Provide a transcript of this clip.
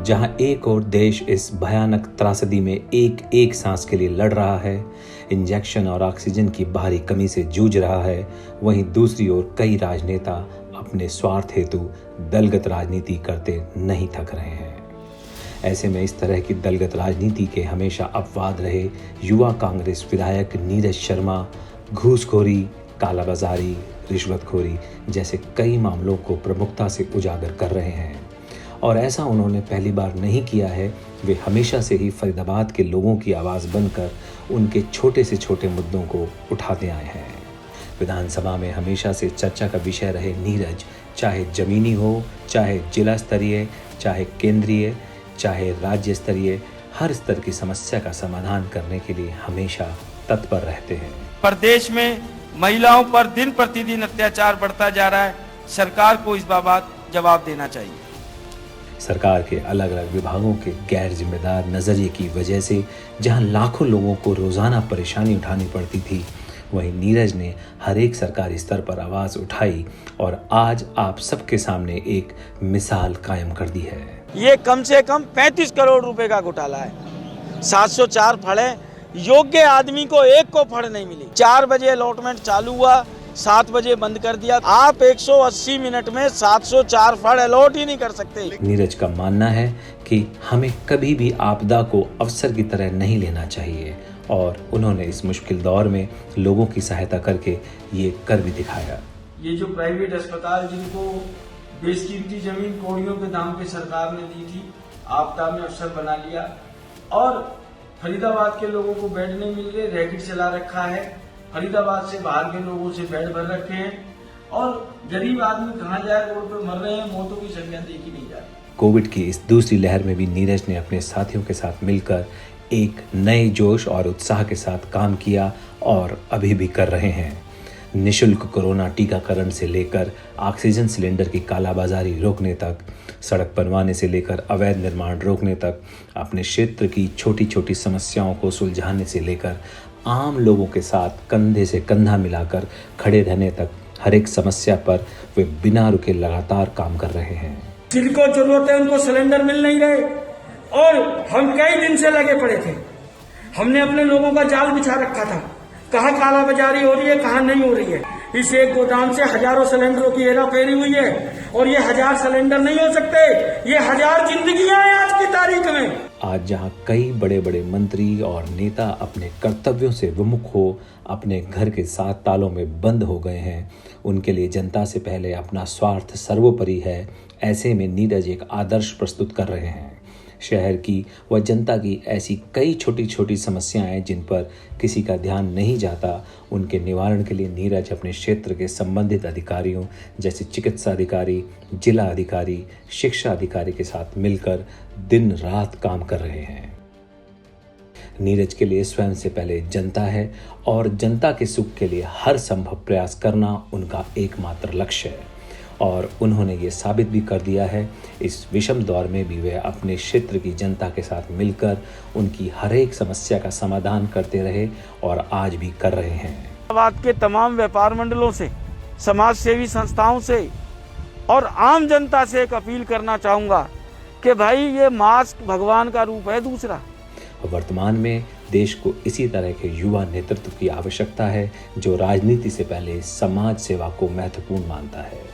जहां एक और देश इस भयानक त्रासदी में एक एक सांस के लिए लड़ रहा है, इंजेक्शन और ऑक्सीजन की भारी कमी से जूझ रहा है, वहीं दूसरी ओर कई राजनेता अपने स्वार्थ हेतु दलगत राजनीति करते नहीं थक रहे हैं। ऐसे में इस तरह की दलगत राजनीति के हमेशा अपवाद रहे युवा कांग्रेस विधायक नीरज शर्मा घूसखोरी, कालाबाजारी, रिश्वतखोरी जैसे कई मामलों को प्रमुखता से उजागर कर रहे हैं। और ऐसा उन्होंने पहली बार नहीं किया है, वे हमेशा से ही फरीदाबाद के लोगों की आवाज़ बनकर उनके छोटे से छोटे मुद्दों को उठाते आए हैं। विधानसभा में हमेशा से चर्चा का विषय रहे नीरज, चाहे जमीनी हो, चाहे जिला स्तरीय, चाहे केंद्रीय, चाहे राज्य स्तरीय, हर स्तर की समस्या का समाधान करने के लिए हमेशा तत्पर रहते हैं। प्रदेश में महिलाओं पर दिन प्रतिदिन अत्याचार बढ़ता जा रहा है, सरकार को इस बाबत जवाब देना चाहिए। सरकार के अलग अलग विभागों के गैर जिम्मेदार नजरिए की वजह से जहां लाखों लोगों को रोजाना परेशानी उठानी पड़ती थी, वहीं नीरज ने हर एक सरकारी स्तर पर आवाज उठाई और आज आप सबके सामने एक मिसाल कायम कर दी है। ये कम से कम 35 करोड़ रुपए का घोटाला है। 704 फड़े, योग्य आदमी को एक को फड़ नहीं मिली। 4 बजे अलॉटमेंट चालू हुआ, 7 बजे बंद कर दिया। आप 180 मिनट में 704 फड़ अलॉट ही नहीं कर सकते। नीरज का मानना है कि हमें कभी भी आपदा को अवसर की तरह नहीं लेना चाहिए और उन्होंने इस मुश्किल दौर में लोगों की सहायता करके ये कर भी दिखाया। ये जो प्राइवेट अस्पताल जिनको बेशकीमती जमीन कौड़ियों के दाम पे सरकार ने दी थी, आपदा में अफसर बना लिया और फरीदाबाद के लोगों को बेड नहीं मिल रहे, रैकेट चला रखा है। फरीदाबाद से बाहर के लोगों से बेड भर रखे हैं और गरीब आदमी कहाँ जाए, रोड पे मर रहे हैं, मौतों की संख्या देखी नहीं जा रही। कोविड की इस दूसरी लहर में भी नीरज ने अपने साथियों के साथ मिलकर एक नए जोश और उत्साह के साथ काम किया और अभी भी कर रहे हैं। निःशुल्क कोरोना टीकाकरण से लेकर ऑक्सीजन सिलेंडर की कालाबाजारी रोकने तक, सड़क बनवाने से लेकर अवैध निर्माण रोकने तक, अपने क्षेत्र की छोटी छोटी समस्याओं को सुलझाने से लेकर आम लोगों के साथ कंधे से कंधा मिलाकर खड़े रहने तक, हर एक समस्या पर वे बिना रुके लगातार काम कर रहे हैं। जिनको जरूरत है उनको सिलेंडर मिल नहीं रहे और हम कई दिन से लगे पड़े थे। हमने अपने लोगों का जाल बिछा रखा था, कहाँ कालाबाजारी हो रही है, कहाँ नहीं हो रही है। इस एक गोदाम से हजारों सिलेंडरों की हेराफेरी हुई है और ये 1000 सिलेंडर नहीं हो सकते, ये 1000 जिंदगियां हैं आज की तारीख में। आज जहां कई बड़े बड़े मंत्री और नेता अपने कर्तव्यों से विमुख हो अपने घर के 7 तालों में बंद हो गए हैं, उनके लिए जनता से पहले अपना स्वार्थ सर्वोपरि है। ऐसे में नीरज एक आदर्श प्रस्तुत कर रहे हैं। शहर की व जनता की ऐसी कई छोटी छोटी समस्याएं जिन पर किसी का ध्यान नहीं जाता, उनके निवारण के लिए नीरज अपने क्षेत्र के संबंधित अधिकारियों जैसे चिकित्सा अधिकारी, जिला अधिकारी, शिक्षा अधिकारी के साथ मिलकर दिन रात काम कर रहे हैं। नीरज के लिए स्वयं से पहले जनता है और जनता के सुख के लिए हर संभव प्रयास करना उनका एकमात्र लक्ष्य है और उन्होंने ये साबित भी कर दिया है। इस विषम दौर में भी वे अपने क्षेत्र की जनता के साथ मिलकर उनकी हर एक समस्या का समाधान करते रहे और आज भी कर रहे हैं। फरीदाबाद के तमाम व्यापार मंडलों से, समाज सेवी संस्थाओं से और आम जनता से एक अपील करना चाहूँगा कि भाई ये मास्क भगवान का रूप है दूसरा। वर्तमान में देश को इसी तरह के युवा नेतृत्व की आवश्यकता है जो राजनीति से पहले समाज सेवा को महत्वपूर्ण मानता है।